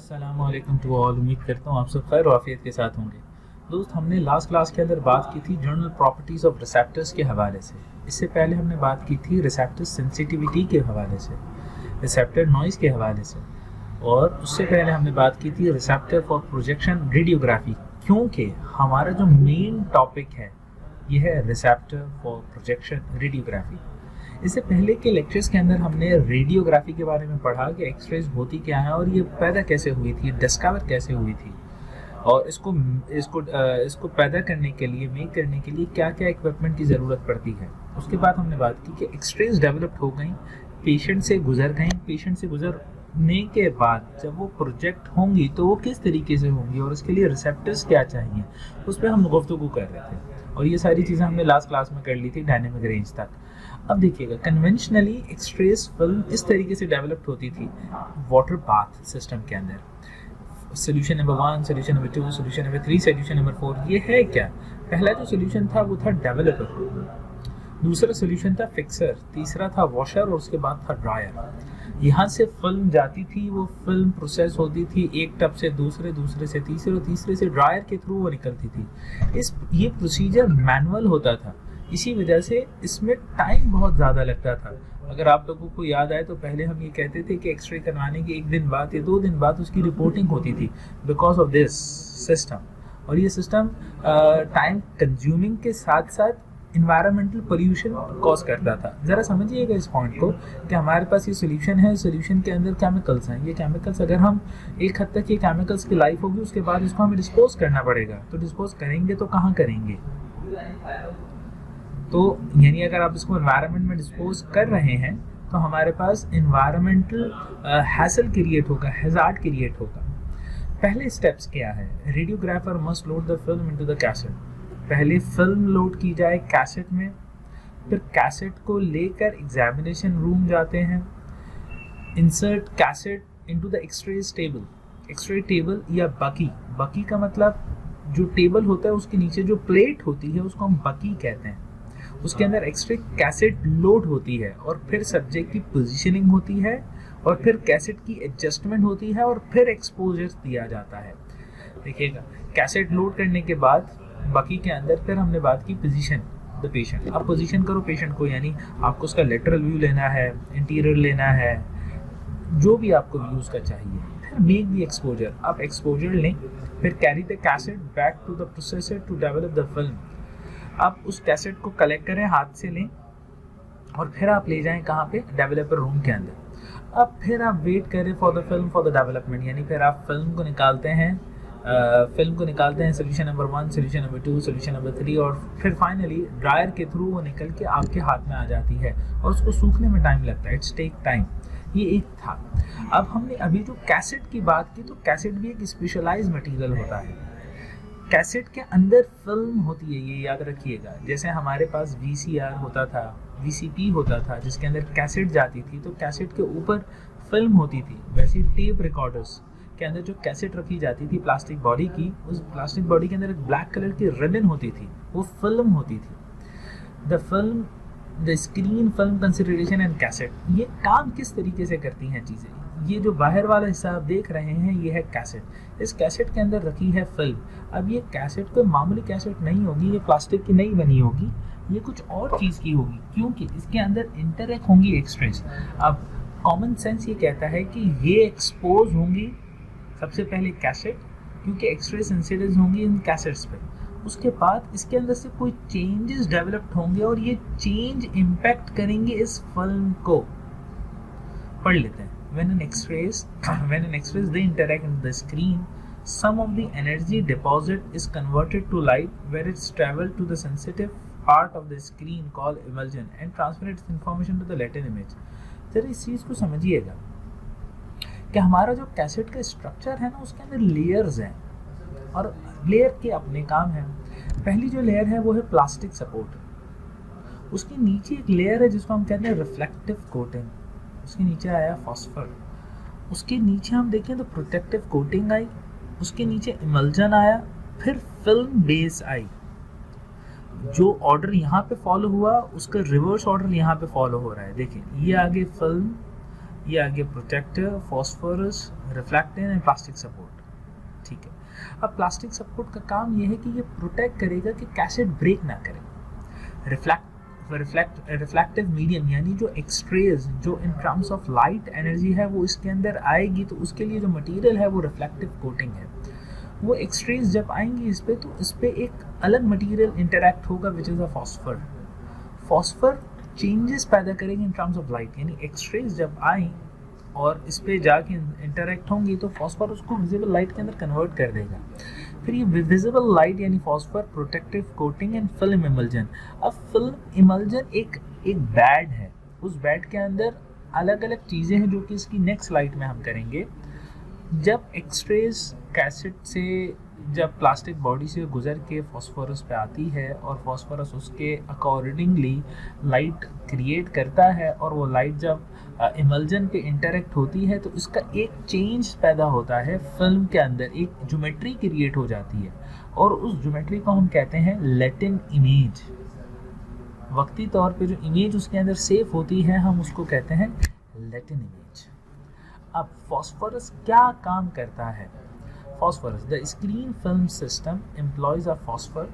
अस्सलाम वालेकुम to all. उम्मीद करता हूँ आप सब खैर वाफियत के साथ होंगे। दोस्त, हमने लास्ट क्लास के अंदर बात की थी जर्नल प्रॉपर्टीज़ ऑफ रिसेप्टर्स के हवाले से। इससे पहले हमने बात की थी रिसेप्टर सेंसिटिविटी के हवाले से, रिसेप्टर नॉइज़ के हवाले से, और उससे पहले हमने बात की थी रिसेप्टर फॉर प्रोजेक्शन रेडियोग्राफी, क्योंकि हमारा जो मेन टॉपिक है यह है रिसेप्टर फॉर प्रोजेक्शन रेडियोग्राफी। इससे पहले के लेक्चर्स के अंदर हमने रेडियोग्राफी के बारे में पढ़ा कि एक्सरेज होती क्या है और ये पैदा कैसे हुई थी, डिस्कवर कैसे हुई थी, और इसको पैदा करने के लिए, मेक करने के लिए क्या क्या इक्विपमेंट की ज़रूरत पड़ती है। उसके बाद हमने बात की कि एक्सरेज डेवलप्ड हो गई, पेशेंट से गुजर गई, पेशेंट से गुजरने के बाद जब वो प्रोजेक्ट होंगी तो वो किस तरीके से होंगी और उसके लिए रिसेप्टर्स क्या चाहिए, उस पर हम गुफ्तगू कर रहे थे। और ये सारी चीज़ें हमने लास्ट क्लास में कर ली थी डायनेमिक रेंज तक। अब देखिएगा, कन्वेंशनली एक्सरेज फिल्म इस तरीके से डेवलप्ड होती थी वाटर बाथ सिस्टम के अंदर। Solution number 1, solution number 2, solution number 3, solution number 4। ये है क्या? पहला जो सोल्यूशन था वो था डेवलपर, दूसरा सोल्यूशन था फिक्सर, तीसरा था वॉशर और उसके बाद था ड्रायर। यहाँ से फिल्म जाती थी, वो फिल्म प्रोसेस होती थी एक टब से दूसरे, दूसरे से तीसरे और तीसरे से ड्रायर के थ्रू वो निकलती थी। ये प्रोसीजर मैनुअल होता था, इसी वजह से इसमें टाइम बहुत ज़्यादा लगता था। अगर आप लोगों को याद आए तो पहले हम ये कहते थे कि एक्सरे करवाने के 1 दिन बाद या 2 दिन बाद उसकी रिपोर्टिंग होती थी बिकॉज ऑफ दिस सिस्टम। और ये सिस्टम टाइम कंज्यूमिंग के साथ साथ इन्वायरमेंटल पोल्यूशन कॉज करता था। ज़रा समझिएगा इस पॉइंट को कि हमारे पास ये सोल्यूशन है, सोल्यूशन के अंदर केमिकल्स हैं। ये केमिकल्स अगर हम एक हद तक ये केमिकल्स की लाइफ होगी, उसके बाद इसको हमें डिस्पोज करना पड़ेगा। तो डिस्पोज करेंगे तो कहाँ करेंगे? तो यानी अगर आप इसको एनवायरनमेंट में डिस्पोज कर रहे हैं तो हमारे पास एनवायरमेंटल हैसल क्रिएट होगा, हैजार्ड क्रिएट होगा। पहले स्टेप्स क्या है? Radiographer must load the film into the cassette. पहले फिल्म लोड की जाए कैसेट में, फिर कैसेट को लेकर एग्जामिनेशन रूम जाते हैं। Insert cassette into the x-rays table. X-ray table या बकी का मतलब जो टेबल होता है उसके नीचे जो प्लेट होती है उसको हम बकी कहते हैं। उसके अंदर एक्सरे कैसेट लोड होती है और फिर सब्जेक्ट की पोजीशनिंग होती है और फिर कैसेट की एडजस्टमेंट होती है और फिर एक्सपोजर दिया जाता है। देखिएगा, कैसेट लोड करने के बाद बाकी के अंदर फिर हमने बात की पोजीशन द पेशेंट। अब पोजीशन करो पेशेंट को, यानी आपको उसका लेटरल व्यू लेना है, इंटीरियर लेना है, जो भी आपको व्यू उसका चाहिए। फिर मेक द एक्सपोजर। आप एक्सपोजर लें, फिर carry the cassette back to the processor to develop the film. आप उस कैसेट को कलेक्ट करें, हाथ से लें और फिर आप ले जाएं कहाँ पे? डेवलपर रूम के अंदर। अब फिर आप वेट करें for the film for the development, यानी फिर आप फिल्म को निकालते हैं solution number 1, solution number 2, solution number 3 और फिर फाइनली ड्रायर के थ्रू वो निकल के आपके हाथ में आ जाती है और उसको सूखने में टाइम लगता है। It's take time. ये एक था। अब हमने अभी जो कैसेट की बात की, तो कैसेट भी एक स्पेशलाइज्ड मटेरियल होता है। कैसेट के अंदर फिल्म होती है, ये याद रखिएगा। जैसे हमारे पास VCR होता था, VCP होता था, जिसके अंदर कैसेट जाती थी, तो कैसेट के ऊपर फिल्म होती थी। वैसे टेप रिकॉर्डर्स के अंदर जो कैसेट रखी जाती थी प्लास्टिक बॉडी की, उस प्लास्टिक बॉडी के अंदर एक ब्लैक कलर की रिबन होती थी, वो फिल्म होती थी। The screen, film consideration and cassette. ये काम किस तरीके से करती हैं चीज़ें? ये जो बाहर वाला हिस्सा आप देख रहे हैं ये है कैसेट। इस कैसेट के अंदर रखी है फिल्म। अब ये कैसेट कोई मामूली कैसेट नहीं होगी, ये प्लास्टिक की नहीं बनी होगी, ये कुछ और चीज़ की होगी, क्योंकि इसके अंदर इंटरैक्ट होंगी एक्सरेज। अब कॉमन सेंस ये कहता है कि ये एक्सपोज होंगी सबसे पहले कैसेट, क्योंकि एक्सरे सेंसिटिव होंगी इन कैसेट्स पे। उसके बाद इसके अंदर से कोई चेंजेस डेवलप्ड होंगे और ये चेंज इम्पैक्ट करेंगे इस फिल्म को। पढ़ लेते हैं। When an X-rays they interact with the screen, some of the energy deposit is converted to light, where it's traveled to the sensitive part of the screen called emulsion and transfer its information to the latent image। जरा इस चीज़ को समझिएगा कि हमारा जो cassette का structure है ना, उसके अंदर लेयर्स हैं और लेयर के अपने काम हैं। पहली जो लेयर है वो है प्लास्टिक सपोर्ट। उसके नीचे एक लेयर है जिसको हम कहते हैं रिफ्लेक्टिव कोटिंग। उसके नीचे आया फॉस्फर। उसके नीचे हम देखें तो प्रोटेक्टिव कोटिंग आई। उसके नीचे इमल्जन आया, फिर फिल्म बेस आई। जो ऑर्डर यहाँ पे फॉलो हुआ उसका रिवर्स ऑर्डर यहाँ पे फॉलो हो रहा है। देखिए, ये आगे फिल्म, ये आगे protector, phosphorus, reflectant and plastic support, ठीक है। अब प्लास्टिक सपोर्ट का काम ये है कि ये प्रोटेक्ट करेगा कि कैसेट ब्रेक ना करे। रिफ्लेक्टिव मीडियम यानी जो एक्सरेज जो in terms of light energy है वो इसके अंदर आएगी, तो उसके लिए जो मटेरियल है वो रिफ्लेक्टिव कोटिंग है। वो एक्सरेज जब आएंगी इस पे, तो इस पे एक अलग मटेरियल इंटरैक्ट होगा which is a phosphor. Phosphor changes पैदा करेंगे इन टर्म्स ऑफ लाइट, यानी एक्सरेज जब आई और इस पे जाके इंटरैक्ट होंगी तो फॉस्फर उसको विजिबल लाइट के अंदर कन्वर्ट कर देगा। फिर ये विजिबल लाइट यानी phosphor, protective coating and film emulsion. अब फिल्म इमल्जन एक बैड है, उस बैड के अंदर अलग अलग चीज़ें हैं जो कि इसकी नेक्स्ट स्लाइड में हम करेंगे। जब एक्सरेज कैसेट से जब प्लास्टिक बॉडी से गुजर के फॉस्फोरस पे आती है और फॉस्फोरस उसके अकॉर्डिंगली लाइट क्रिएट करता है और वो लाइट जब इमल्जन पे इंटरेक्ट होती है तो इसका एक चेंज पैदा होता है फिल्म के अंदर, एक ज्योमेट्री क्रिएट हो जाती है और उस ज्योमेट्री को हम कहते हैं लैटिन इमेज। वक्ती तौर पे जो इमेज उसके अंदर सेव होती है हम उसको कहते हैं लैटिन इमेज। अब फॉस्फोरस क्या काम करता है? Phosphorus, the screen film system employs a phosphor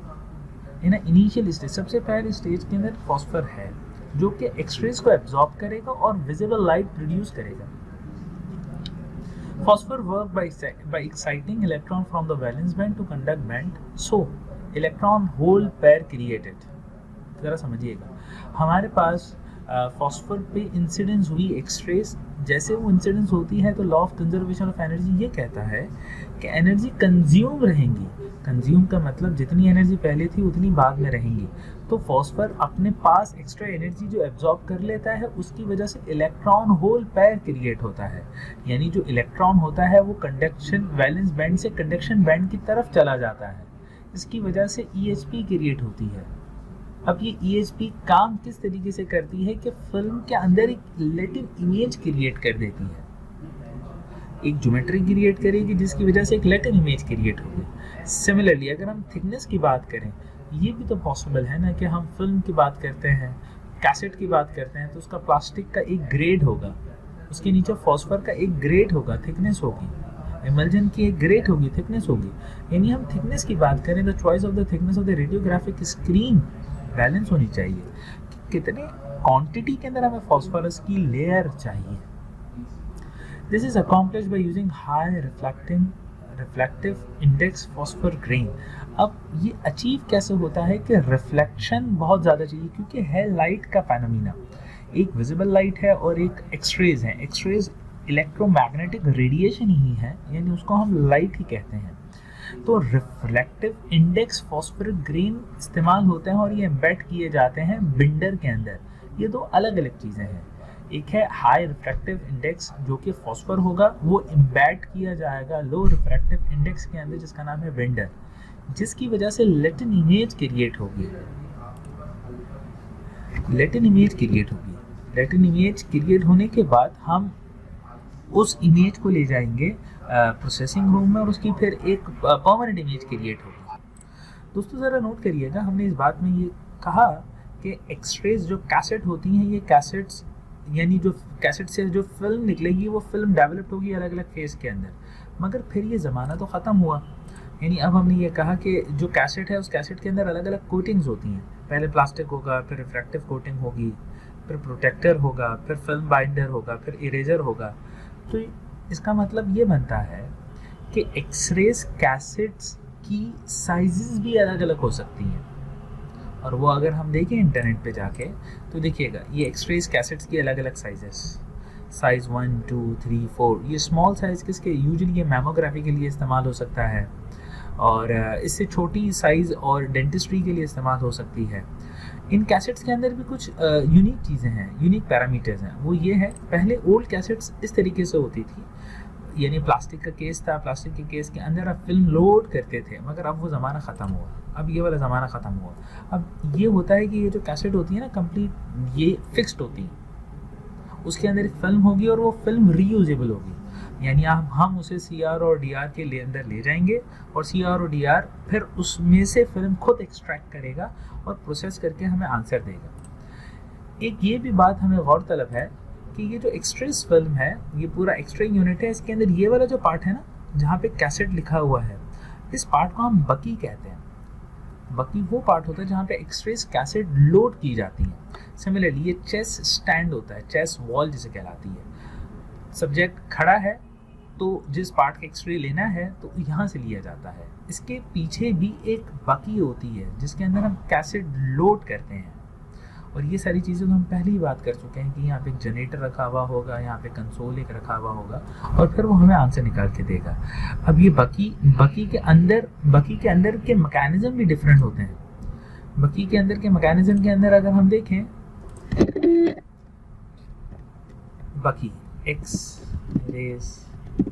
in an initial stage। सबसे पहले स्टेज के अंदर फॉस्फर है जो कि एक्सरेज को एब्जॉर्ब करेगा और विजिबल लाइट प्रोड्यूस करेगा। Phosphor work by exciting electron from the valence band to conduct band, so electron hole pair created। जरा समझिएगा, हमारे पास फॉस्फर पे इंसिडेंस हुई एक्सरेज, जैसे वो इंसिडेंस होती है तो law of conservation of energy ये कहता है कि एनर्जी कंज्यूम रहेंगी। कंज्यूम का मतलब जितनी एनर्जी पहले थी उतनी बाद में रहेंगी। तो फॉस्फर अपने पास एक्स्ट्रा एनर्जी जो एब्जॉर्ब कर लेता है उसकी वजह से इलेक्ट्रॉन होल पेयर क्रिएट होता है, यानी जो इलेक्ट्रॉन होता है वो कंडक्शन वैलेंस बैंड से कंडक्शन बैंड की तरफ चला जाता है। इसकी वजह से EHP क्रिएट होती है। अब ये EHP काम किस तरीके से करती है कि फिल्म के अंदर एक लैटिन इमेज क्रिएट कर देती है, एक ज्योमेट्री क्रिएट करेगी जिसकी वजह से एक लैटिन इमेज क्रिएट होगी। सिमिलरली अगर हम थिकनेस की बात करें, ये भी तो पॉसिबल है ना कि हम फिल्म की बात करते हैं, कैसेट की बात करते हैं तो उसका प्लास्टिक का एक ग्रेड होगा, उसके नीचे फॉस्फर का एक ग्रेड होगा, थिकनेस होगी, इमल्जन की एक ग्रेड होगी, थिकनेस होगी। यानी हम थिकनेस की बात करें तो choice of the thickness of the radiographic screen balance होनी चाहिए कि कितने क्वांटिटी के अंदर हमें फॉस्फोरस की लेयर चाहिए। This is accomplished by using high reflective index phosphor grain. अब ये अचीव कैसे होता है कि रिफ्लेक्शन बहुत ज़्यादा चाहिए, क्योंकि है लाइट का फेनोमेना, एक विजिबल लाइट है और एक एक्सरेज है। एक्सरेज इलेक्ट्रोमैग्नेटिक रेडिएशन ही है, यानी उसको हम लाइट ही कहते हैं। तो रिफ्लेक्टिव इंडेक्स फॉस्फोरिक ग्रेन इस्तेमाल होते हैं और ये एम्बेड किए जाते हैं बिंडर के अंदर। ये दो अलग अलग चीज़ें हैं, एक है हाई रिफ्रैक्टिव इंडेक्स जो कि फॉस्फर होगा, वो एम्बेड किया जाएगा लो रिफ्रैक्टिव इंडेक्स के अंदर जिसका नाम है बिंडर, जिसकी वजह से लैटिन इमेज क्रिएट होगी। लैटिन इमेज क्रिएट होने के बाद हम उस इमेज को ले जाएंगे प्रोसेसिंग रूम में और उसकी फिर एक परमानेंट इमेज क्रिएट होगी। दोस्तों ज़रा नोट करिएगा, हमने इस बात में ये कहा कि एक्सरेज जो कैसेट होती हैं, ये कैसेट्स यानी जो कैसेट से जो फिल्म निकलेगी वो फिल्म डेवलप होगी अलग अलग फेज़ के अंदर, मगर फिर ये ज़माना तो ख़त्म हुआ। यानी अब हमने ये कहा कि जो कैसेट है उस कैसेट के अंदर अलग अलग कोटिंग्स होती हैं, पहले प्लास्टिक होगा, फिर रिफ्रैक्टिव कोटिंग होगी, फिर प्रोटेक्टर होगा, फिर फिल्म बाइंडर होगा, फिर इरेजर होगा। तो इसका मतलब ये बनता है कि एक्सरेज कैसेट्स की साइजेस भी अलग अलग हो सकती हैं, और वो अगर हम देखें इंटरनेट पे जाके तो देखिएगा ये एक्सरेज कैसेट्स की अलग अलग साइजेस, साइज़ 1, 2, 3, 4। ये स्मॉल साइज़ किसके, यूजुअली ये मैमोग्राफी के लिए इस्तेमाल हो सकता है, और इससे छोटी साइज़ और डेंटिस्ट्री के लिए इस्तेमाल हो सकती है। इन कैसेट्स के अंदर भी कुछ यूनिक चीज़ें हैं, यूनिक पैरामीटर्स हैं। वो ये है, पहले ओल्ड कैसेट्स इस तरीके से होती थी, यानी प्लास्टिक का केस था, प्लास्टिक के केस के अंदर आप फिल्म लोड करते थे, मगर अब वो ज़माना ख़त्म हुआ, अब ये वाला ज़माना ख़त्म हुआ। अब ये होता है कि ये जो कैसेट होती है ना कंप्लीट ये फिक्स्ड होती है, उसके अंदर एक फिल्म होगी और वो फिल्म रीयूजेबल होगी, यानी हम उसे CR और DR के अंदर ले जाएंगे और CR और DR फिर उसमें से फिल्म खुद एक्सट्रैक्ट करेगा और प्रोसेस करके हमें आंसर देगा। एक ये भी बात हमें गौरतलब है कि ये जो एक्सट्रेस फिल्म है, ये पूरा एक्सट्रे यूनिट है, इसके अंदर ये वाला जो पार्ट है ना जहाँ पे कैसेट लिखा हुआ है, इस पार्ट को हम बकी कहते हैं। बकी वो पार्ट होता है जहाँ पे एक्सट्रेस कैसेट लोड की जाती है। सिमिलरली ये चेस स्टैंड होता है, चेस वॉल जिसे कहलाती है। सब्जेक्ट खड़ा है तो जिस पार्ट का एक्सरे लेना है तो यहाँ से लिया जाता है। इसके पीछे भी एक बकी होती है जिसके अंदर हम कैसेट लोड करते हैं। और ये सारी चीज़ें तो हम पहले ही बात कर चुके हैं कि यहाँ पे एक जनरेटर रखा हुआ होगा, यहाँ पे कंसोल एक रखा हुआ होगा और फिर वो हमें आंसर निकाल के देगा। अब ये बकी के अंदर के मैकेनिज्म भी डिफरेंट होते हैं। बकी के अंदर के मैकेनिज्म के अंदर अगर हम देखें, बकी एक्स रेस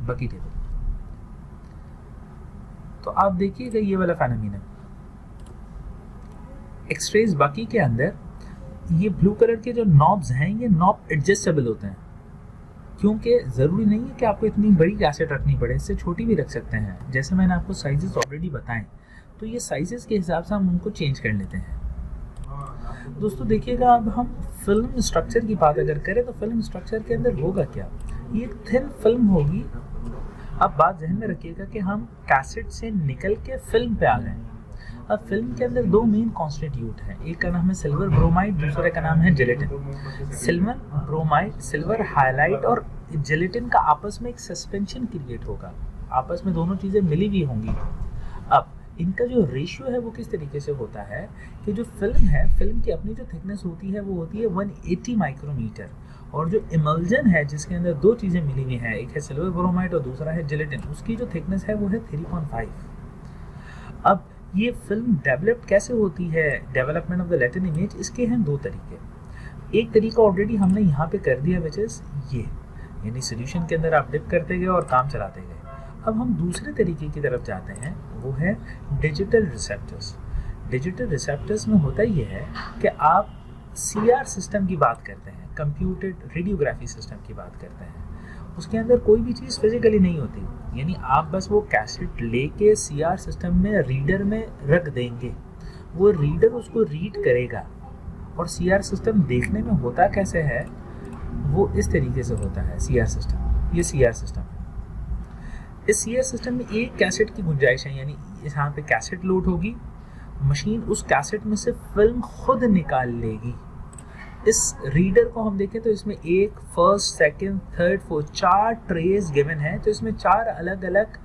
बकी टेबल, तो आप देखिएगा ये वाला फेनोमेनन एक्सरेज बकी के अंदर ये ब्लू कलर के जो नॉब्स हैं ये नॉब एडजस्टेबल होते हैं, क्योंकि ज़रूरी नहीं है कि आपको इतनी बड़ी कैसेट रखनी पड़े, इससे छोटी भी रख सकते हैं। जैसे मैंने आपको साइजेस ऑलरेडी बताएं, तो ये साइजेस के हिसाब से हम उनको चेंज कर लेते हैं। दोस्तों देखिएगा, अब हम फिल्म स्ट्रक्चर की बात अगर करें तो फिल्म स्ट्रक्चर के अंदर होगा क्या, ये थिन फिल्म होगी। अब बात ध्यान में रखिएगा कि हम कैसेट से निकल के फिल्म पे आ गए। अब फिल्म के अंदर दो मेन कॉन्स्टिट्यूट हैं, एक का नाम है सिल्वर ब्रोमाइड, दूसरे का नाम है gelatin. Silver bromide, silver highlight और जिलेटिन का आपस में एक सस्पेंशन क्रिएट होगा, आपस में दोनों चीज़ें मिली हुई होंगी। अब इनका जो रेशियो है वो किस तरीके से होता है कि जो फिल्म है, फिल्म की अपनी जो थिकनेस होती है वो होती है 180 माइक्रोमीटर, और जो इमल्जन है जिसके अंदर दो चीज़ें मिली हुई हैं, एक है सिल्वर ब्रोमाइड और दूसरा है जिलेटिन, उसकी जो थिकनेस है वो है 3.5। अब ये फिल्म डेवलप कैसे होती है, development of the Latin image, इसके हैं दो तरीके। एक तरीका ऑलरेडी हमने यहाँ पे कर दिया, विच इज़ ये, यानी सोल्यूशन के अंदर आप डिप करते गए और काम चलाते गए। अब हम दूसरे तरीके की तरफ जाते हैं, वो है डिजिटल रिसेप्टर्स। डिजिटल रिसेप्टर्स में होता ये है कि आप CR सिस्टम की बात करते हैं, कंप्यूटेड रेडियोग्राफी सिस्टम की बात करते हैं। उसके अंदर कोई भी चीज़ फिजिकली नहीं होती, यानी आप बस वो कैसेट लेके CR सिस्टम में रीडर में रख देंगे, वो रीडर उसको रीड करेगा। और CR सिस्टम देखने में होता कैसे है, वो इस तरीके से होता है CR सिस्टम। ये CR सिस्टम है। इस CR सिस्टम में एक कैसेट की गुंजाइश है, यानी यहाँ पे कैसेट लोड होगी, मशीन उस कैसेट में से फिल्म खुद निकाल लेगी। इस रीडर को हम देखें तो इसमें एक, first, second, third, fourth, 4 trace given है, तो इसमें 4 अलग अलग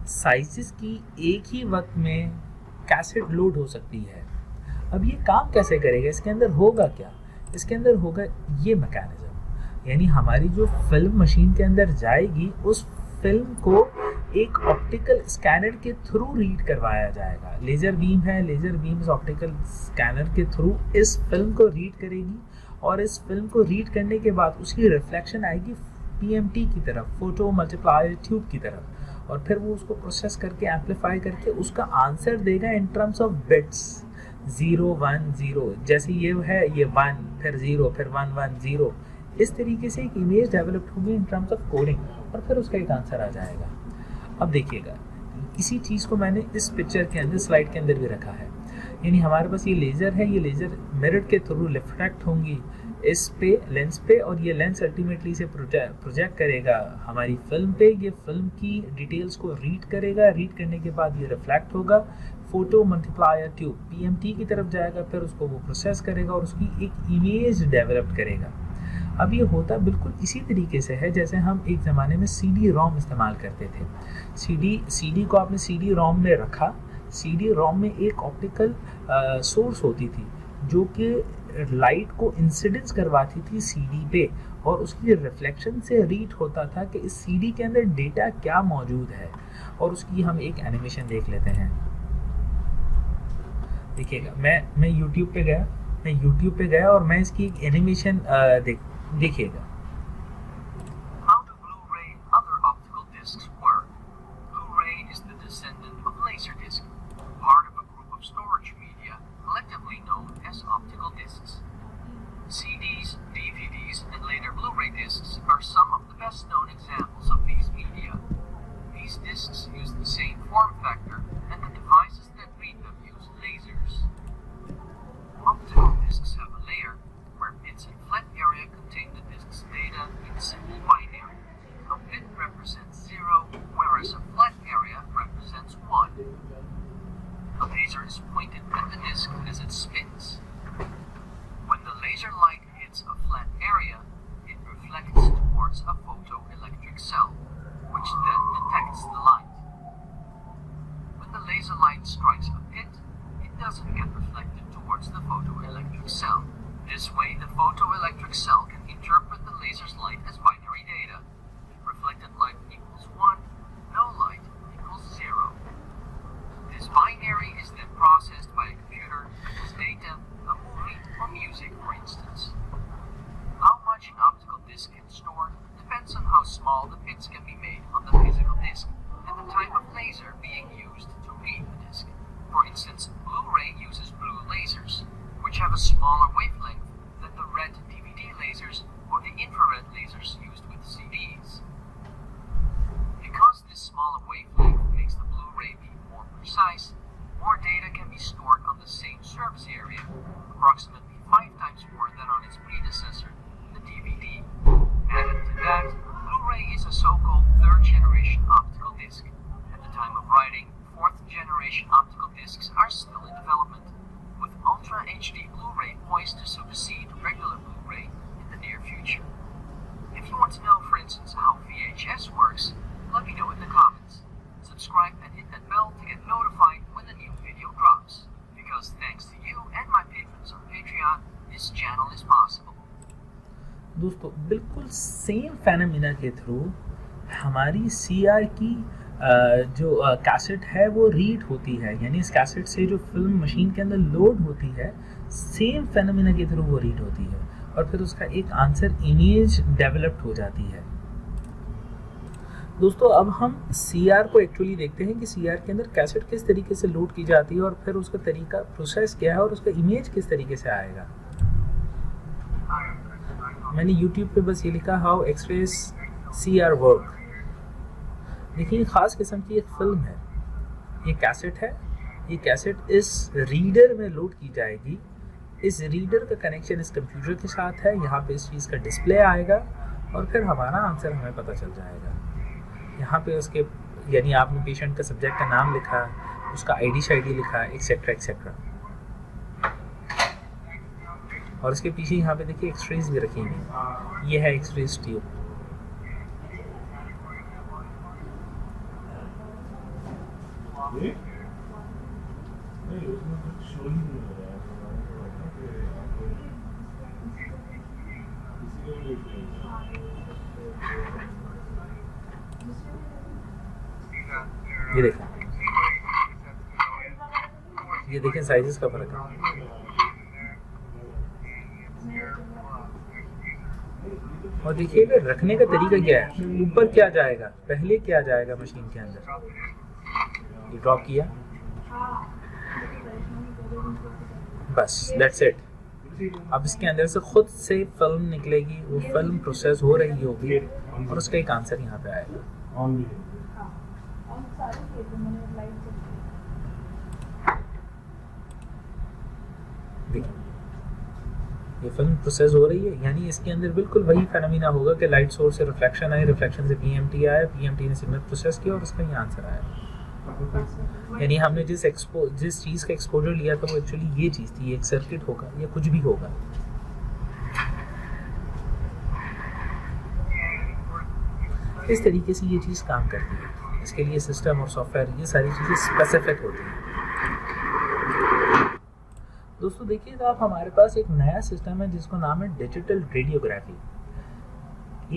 साइजेस की एक ही वक्त में कैसेट लोड हो सकती है। अब ये काम कैसे करेगा, इसके अंदर होगा क्या, इसके अंदर होगा ये मैकेनिज्म, यानी हमारी जो फिल्म मशीन के अंदर जाएगी उस फिल्म को एक ऑप्टिकल स्कैनर के थ्रू रीड करवाया जाएगा। लेज़र बीम है, लेज़र बीम इस ऑप्टिकल स्कैनर के थ्रू इस फिल्म को रीड करेगी, और इस फिल्म को रीड करने के बाद उसकी रिफ्लेक्शन आएगी PMT की तरफ, फोटो मल्टीप्लायर ट्यूब की तरफ, और फिर वो उसको प्रोसेस करके एम्पलीफाई करके उसका आंसर देगा इन टर्म्स ऑफ बिट्स 0 1 0। जैसे ये है, ये 1, फिर 0, फिर 1 1 0। इस तरीके से एक इमेज डेवलप होगी इन टर्म्स ऑफ कोडिंग, और फिर उसका एक आंसर आ जाएगा। अब देखिएगा, इसी चीज़ को मैंने इस पिक्चर के अंदर, स्लाइड के अंदर भी रखा है, यानी हमारे पास ये लेज़र है, ये लेज़र मिरर के थ्रू रिफ्रैक्ट होंगी इस पे, लेंस पे, और ये लेंस अल्टीमेटली से प्रोजेक्ट करेगा हमारी फिल्म पे। ये फिल्म की डिटेल्स को रीड करेगा, रीड करने के बाद ये रिफ्लेक्ट होगा, फोटो मल्टीप्लायर ट्यूब PMT की तरफ जाएगा, फिर उसको वो प्रोसेस करेगा और उसकी एक इमेज डेवलप करेगा। अब ये होता बिल्कुल इसी तरीके से है जैसे हम एक ज़माने में CD-ROM इस्तेमाल करते थे। CD को आपने CD-ROM में रखा, CD-ROM में एक ऑप्टिकल सोर्स होती थी जो कि लाइट को इंसिडेंस करवाती थी CD पे, और उसकी रिफ्लेक्शन से रीड होता था कि इस CD के अंदर डेटा क्या मौजूद है। और उसकी हम एक एनिमेशन देख लेते हैं। देखिएगा, मैं YouTube पे गया और मैं इसकी एक एनिमेशन देखिएगा। How do Blu-ray and other optical discs work? Blu-ray is the descendant of Laserdisc, part of a group of storage media collectively known as optical discs. CDs, DVDs, and later Blu-ray discs are some of the best-known examples of these media. These discs use the same form factor, and the devices that read them use lasers. Optical discs have a layer where bits and flat area contain the disc's depends on how small the pits can be made on the physical disc and the type of laser being used to read the disc. For instance, Blu-ray uses blue lasers, which have a smaller wavelength than the red DVD lasers or the infrared lasers used with CDs. Because this smaller wavelength makes the Blu-ray be more precise, more data can be stored on the same surface area, approximately 5 times more than on its predecessor, the DVD. Added to that, Blu-ray is a so-called third-generation optical disc. At the time of writing, fourth-generation optical discs are still in development, with Ultra HD Blu-ray poised to supersede regular Blu-ray in the near future. If you want to know, for instance, how VHS works, let me know in the comments. Subscribe and hit that bell to get notified when the new video drops. Because thanks to you and my patrons on Patreon, this channel is possible. दोस्तों बिल्कुल same phenomena के through हमारी CR की जो cassette है वो read होती है, यानी इस कैसेट से जो फिल्म मशीन के अंदर लोड होती है सेम फेनोमेना के थ्रू वो रीड होती है और फिर उसका एक आंसर इमेज डेवलप्ड हो जाती है। दोस्तों अब हम CR को एक्चुअली देखते हैं कि CR के अंदर कैसेट किस तरीके से लोड की जाती है और फिर उसका तरीका प्रोसेस क्या है और उसका इमेज किस तरीके से आएगा। मैंने YouTube पे बस ये लिखा हाउ एक्सप्रेस CR वर्क। देखिए ख़ास किस्म की एक फिल्म है, ये कैसेट है, ये कैसेट इस रीडर में लोड की जाएगी। इस रीडर का कनेक्शन इस कंप्यूटर के साथ है, यहाँ पे इस चीज़ का डिस्प्ले आएगा और फिर हमारा आंसर हमें पता चल जाएगा। यहाँ पे उसके यानी आपने पेशेंट का सब्जेक्ट का नाम लिखा, उसका ID लिखा, एक्सेट्रा एक्सेट्रा। और इसके पीछे यहाँ पे देखिए एक्सरेज भी रखी हुई, ये है एक्सरेज ट्यूब। ये देखें साइजेस का फर्क है। और देखिएगा रखने का तरीका क्या है, ऊपर क्या जाएगा, पहले क्या जाएगा मशीन के अंदर, ये ड्रॉप किया, बस दैट्स इट। अब इसके अंदर से खुद से फिल्म निकलेगी, वो फिल्म प्रोसेस हो रही होगी और उसका एक आंसर यहाँ पे आएगा। देखिए ये फिल्म प्रोसेस हो रही है, यानी इसके अंदर बिल्कुल वही फेनोमेना होगा कि लाइट सोर्स से रिफ्लेक्शन आए, रिफ्लेक्शन से PMT आया, PMT ने सिग्नल प्रोसेस किया और उसका ये आंसर आया। यानी हमने जिस चीज़ का एक्सपोजर लिया था वो एक्चुअली ये चीज़ थी, एक सर्किट होगा या कुछ भी होगा। इस तरीके से ये चीज़ काम करती है। इसके लिए सिस्टम और सॉफ्टवेयर ये सारी चीज़ें स्पेसिफिक होती हैं। दोस्तों देखिएगा आप हमारे पास एक नया सिस्टम है जिसका नाम है डिजिटल रेडियोग्राफी।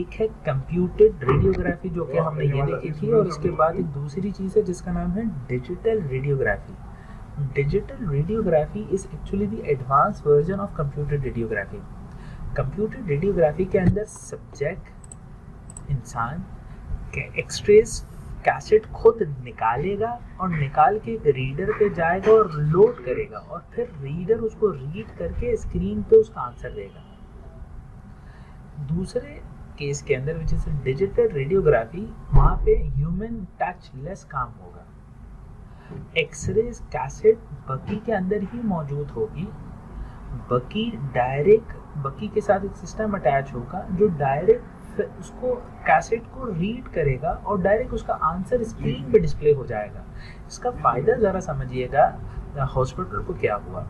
एक है कंप्यूटेड रेडियोग्राफी जो कि हमने ये देखी थी, और उसके बाद एक दूसरी चीज़ है जिसका नाम है digital radiography. Digital radiography is actually the advance version of computed radiography. Computed radiography के अंदर सब्जेक्ट इंसान के एक्सरेज कैसेट खुद निकालेगा और निकाल के एक रीडर पे जाएगा और लोड करेगा और फिर रीडर उसको रीड करके स्क्रीन पे उसका आंसर देगा। दूसरे केस के अंदर विच इज डिजिटल रेडियोग्राफी, वहाँ पे ह्यूमन टच लेस काम होगा। एक्सरेज कैसेट बकी के अंदर ही मौजूद होगी। बकी के साथ एक सिस्टम अटैच होगा जो डायरेक्ट उसको कैसेट को रीड करेगा और डायरेक्ट उसका आंसर स्क्रीन पे डिस्प्ले हो जाएगा। इसका फ़ायदा ज़रा समझिएगा हॉस्पिटल को क्या हुआ।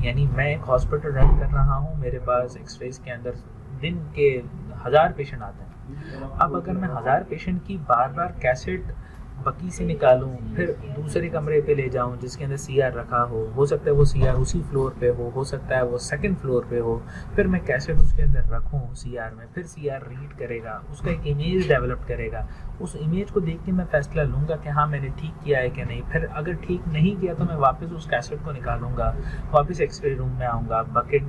यानी मैं एक हॉस्पिटल रन कर रहा हूँ, मेरे पास एक्सरेज के अंदर दिन के 1000 पेशेंट आते हैं। अब अगर मैं 1000 पेशेंट की बार बार कैसेट बकी से निकालूं, फिर दूसरे कमरे पे ले जाऊं जिसके अंदर सीआर रखा हो सकता है वो सीआर उसी फ्लोर पे हो सकता है वो सेकंड फ्लोर पे हो, फिर मैं कैसेट उसके अंदर रखूं सीआर में, फिर सीआर रीड करेगा, उसका एक इमेज डेवलप करेगा, उस इमेज को देख के मैं फैसला लूँगा कि हाँ मैंने ठीक किया है कि नहीं। फिर अगर ठीक नहीं किया तो मैं वापस उस कैसेट को निकालूंगा, वापस एक्सरे रूम में आऊँगा, बकी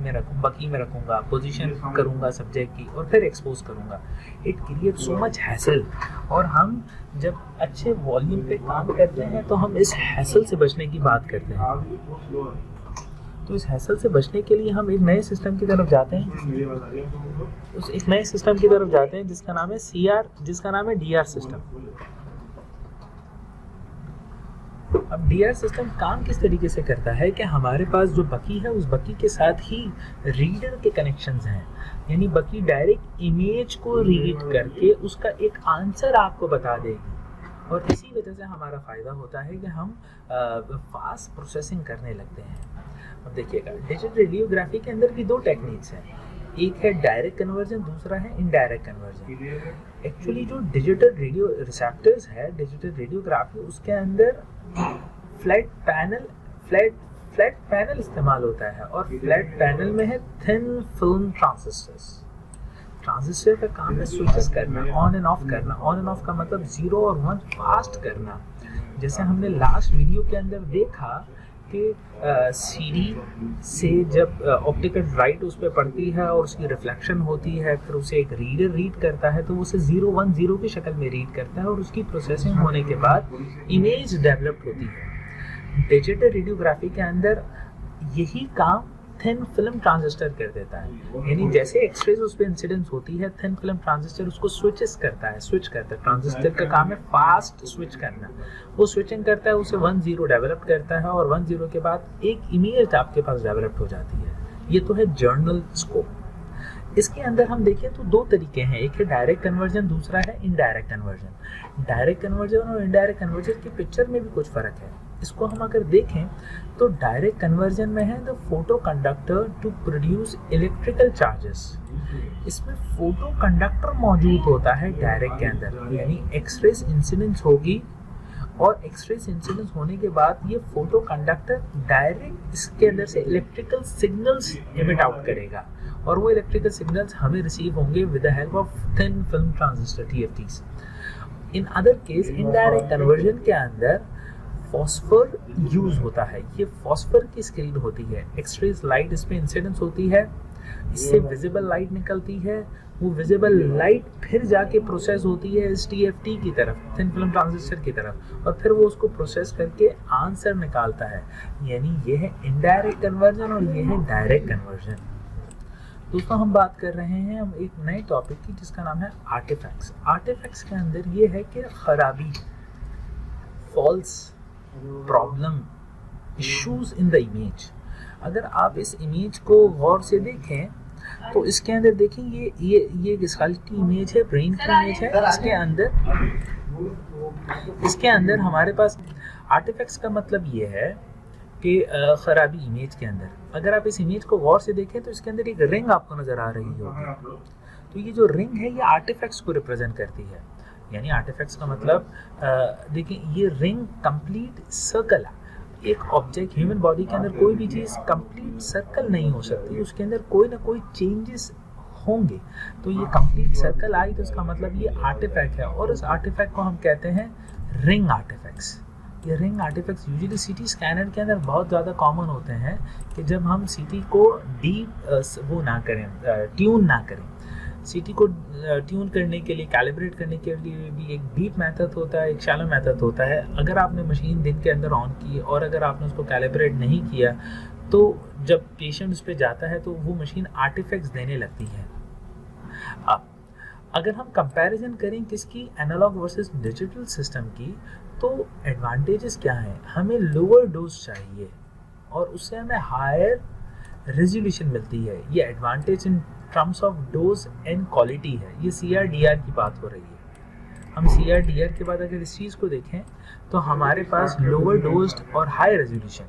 में रखूँगा, पोजीशन करूँगा सब्जेक्ट की और फिर एक्सपोज करूँगा। It create so much hassle. और हम जब अच्छे वॉल्यूम पे काम करते हैं तो हम इस हैसल से बचने की बात करते हैं। तो इस हैसल से बचने के लिए हम एक नए सिस्टम की तरफ जाते हैं, जिसका नाम है सीआर, जिसका नाम है डीआर सिस्टम। अब डीआर सिस्टम काम किस तरीके से करता है कि हमारे पास जो बकी है उस बकी के साथ ही रीडर के कनेक्शंस हैं, यानी बकी डायरेक्ट इमेज को रीड करके उसका एक आंसर आपको बता देगी। और इसी वजह से हमारा फ़ायदा होता है कि हम फास्ट प्रोसेसिंग करने लगते हैं। अब देखिएगा, डिजिटल रेडियोग्राफी के अंदर भी दो टेक्निक्स हैं, एक है डायरेक्ट कन्वर्जन, दूसरा है इनडायरेक्ट कन्वर्जन। एक्चुअली जो डिजिटल रेडियो रिसेप्टर्स है डिजिटल रेडियोग्राफी, उसके अंदर फ्लैट पैनल इस्तेमाल होता है और फ्लैट पैनल में है थिन फिल्म ट्रांजिस्टर का काम है स्विचेस करना, ऑन एंड ऑफ करना। ऑन एंड ऑफ का मतलब 0 और 1 फास्ट करना। जैसे हमने लास्ट वीडियो के अंदर देखा कि सीडी से जब ऑप्टिकल लाइट उस पर पड़ती है और उसकी रिफ्लेक्शन होती है, फिर उसे एक रीडर रीड करता है, तो उसे 010 की शक्ल में रीड करता है और उसकी प्रोसेसिंग होने के बाद इमेज डेवलप होती है। डिजिटल रेडियोग्राफी के अंदर यही काम थिन फिल्म ट्रांजिस्टर कर देता है, यानी जैसे एक्सरेज उस पर इंसिडेंस होती है, थिन फिल्म ट्रांजिस्टर उसको स्विच करता है। ट्रांजिस्टर का काम है फास्ट स्विच करना, वो स्विचिंग करता है, उसे 10 डेवलप करता है और 10 के बाद एक इमेज आपके पास डेवलप हो जाती है। ये तो है जर्नल स्कोप। इसके अंदर हम देखें तो दो तरीके हैं, एक है डायरेक्ट कन्वर्जन, दूसरा है इनडायरेक्ट कन्वर्जन। डायरेक्ट कन्वर्जन और इनडायरेक्ट कन्वर्जन की पिक्चर में भी कुछ फ़र्क है। इसको हम अगर देखें तो डायरेक्ट कन्वर्जन में है the photoconductor to produce electrical charges. इसमें फोटो कंडक्टर मौजूद होता है डायरेक्ट के अंदर, यानी एक्सरेज इंसिडेंस होगी और एक्सरेज इंसिडेंस होने के बाद ये फोटो कंडक्टर डायरेक्ट इसके अंदर से इलेक्ट्रिकल सिग्नल्स एमिट आउट करेगा और वो इलेक्ट्रिकल सिग्नल्स हमें रिसीव होंगे with the help of thin film transistor TFTs। In other case indirect conversion के अंदर फॉस्फर यूज होता है। ये फॉस्फर की स्क्रीन होती है, एक्सरेज लाइट इस पे इंसिडेंस होती है, इससे विजिबल लाइट निकलती है, वो विजिबल लाइट फिर जाके प्रोसेस होती है इस TFT की तरफ, थिन फिल्म ट्रांजिस्टर की तरफ, और फिर वो उसको प्रोसेस करके आंसर निकालता है। यानी ये है इनडायरेक्ट कन्वर्जन और ये है डायरेक्ट कन्वर्जन। दोस्तों हम बात कर रहे हैं हम एक नए टॉपिक की जिसका नाम है आर्टिफैक्ट्स। आर्टिफैक्ट्स के अंदर ये है कि खराबी, false problem, issues in the image. अगर आप इस इमेज को गौर से देखें तो इसके अंदर देखें ये किसकी इमेज है, ब्रेन की इमेज है। इसके अंदर हमारे पास आर्टिफैक्ट्स का मतलब ये है कि खराबी इमेज के अंदर। अगर आप इस इमेज को गौर से देखें तो इसके अंदर एक रिंग आपको नजर आ रही होगी, तो ये जो रिंग है ये आर्टिफैक्ट्स को रिप्रेजेंट करती है। यानी आर्टिफैक्ट्स का मतलब देखिए ये रिंग कंप्लीट सर्कल है। एक ऑब्जेक्ट ह्यूमन बॉडी के अंदर कोई भी चीज़ कंप्लीट सर्कल नहीं हो सकती, उसके अंदर कोई ना कोई चेंजेस होंगे। तो ये कंप्लीट सर्कल आई तो इसका मतलब ये आर्टिफैक्ट है और इस आर्टिफैक्ट को हम कहते हैं रिंग आर्टिफैक्ट्स। ये ring artifacts usually CT scanner के अंदर बहुत ज़्यादा कॉमन होते हैं कि जब हम CT को डीप वो ना करें, ट्यून ना करें। CT को ट्यून करने के लिए, कैलिब्रेट करने के लिए भी एक डीप मेथड होता है, एक शैलो मेथड होता है। अगर आपने मशीन दिन के अंदर ऑन की और अगर आपने उसको कैलिब्रेट नहीं किया तो जब पेशेंट उस पर जाता है तो वो मशीन आर्टिफैक्ट्स देने लगती है। अब अगर हम कंपैरिजन करें किसकी, एनालॉग वर्सेस डिजिटल सिस्टम की, तो एडवांटेजेस क्या हैं। हमें लोअर डोज चाहिए और उससे हमें हायर रेजोल्यूशन मिलती है। ये advantage in terms of dose and quality है। ये CR/DR की बात हो रही है। हम CR/DR के बाद अगर इस चीज़ को देखें तो हमारे पास लोअर डोज्ड और हाई रेजोल्यूशन,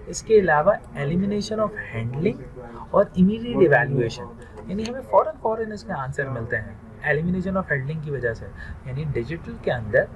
इसके अलावा एलिमिनेशन ऑफ हैंडलिंग और इमीडिएट इवैल्यूएशन, यानी हमें फ़ौरन इसके आंसर मिलते हैं एलिमिनेशन ऑफ हैंडलिंग की वजह से। यानी डिजिटल के अंदर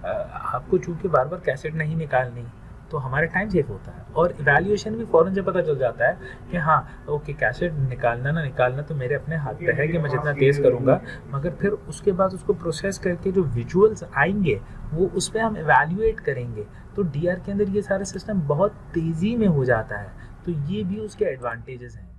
आपको चूंकि बार बार कैसेट नहीं निकालनी, तो हमारा टाइम सेव होता है और इवैल्यूएशन भी फ़ौरन से पता चल जाता है कि हाँ ओके, कैसेट निकालना ना निकालना तो मेरे अपने हाथ पे है कि मैं जितना तेज़ करूँगा, मगर फिर उसके बाद उसको प्रोसेस करके जो विजुअल्स आएंगे वो उस पर हम इवैल्यूएट करेंगे। तो डीआर के अंदर ये सारा सिस्टम बहुत तेज़ी में हो जाता है, तो ये भी उसके एडवांटेजेस हैं।